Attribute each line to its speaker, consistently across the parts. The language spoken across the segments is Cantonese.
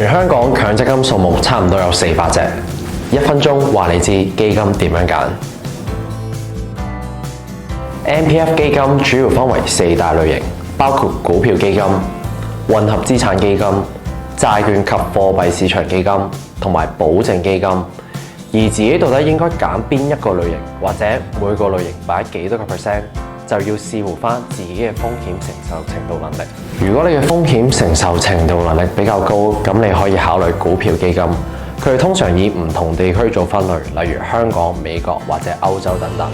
Speaker 1: 全香港強積金數目差唔多有400隻，1分鐘話你知基金點樣揀。MPF 基金主要分為4大類型，包括股票基金、混合資產基金、債券及貨幣市場基金同埋保證基金。而自己到底應該揀邊一個類型，或者每個類型擺幾多個 %，就要視乎翻自己嘅風險承受程度能力。如果你嘅風險承受程度能力比較高，咁你可以考慮股票基金。佢哋通常以唔同地區做分類，例如香港、美國或者歐洲等等。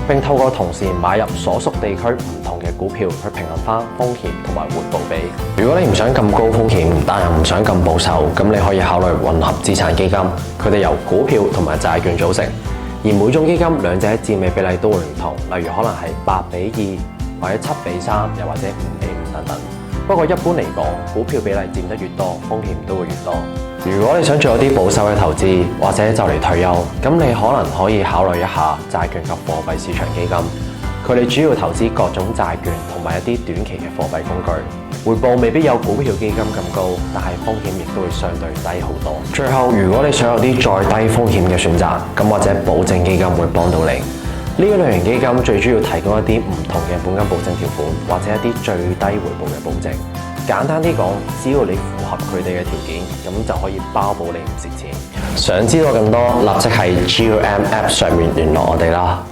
Speaker 1: 並透過同時買入所屬地區唔同嘅股票去平衡翻風險同埋回報比。如果你唔想咁高風險，但又唔想咁保守，咁你可以考慮混合資產基金。佢哋由股票同埋債券組成，而每種基金兩者佔嘅比例都會唔同，例如可能係8:2，或者7:3，又或者5:5等等。不過一般嚟講，股票比例佔得越多，風險都會越多。如果你想做一啲保守嘅投資，或者就嚟退休，咁你可能可以考慮一下債券及貨幣市場基金。佢哋主要投資各種債券同埋一啲短期嘅貨幣工具，回報未必有股票基金咁高，但係風險亦都會相對低好多。最後，如果你想有啲再低風險嘅選擇，咁或者保證基金會幫到你。呢一類型基金最主要提供一啲唔同嘅本金保證條款，或者一啲最低回報嘅保證。簡單啲講，只要你符合佢哋嘅條件，咁就可以包保你唔蝕錢。想知道更多，立即喺 GOM App 上面聯絡我哋啦。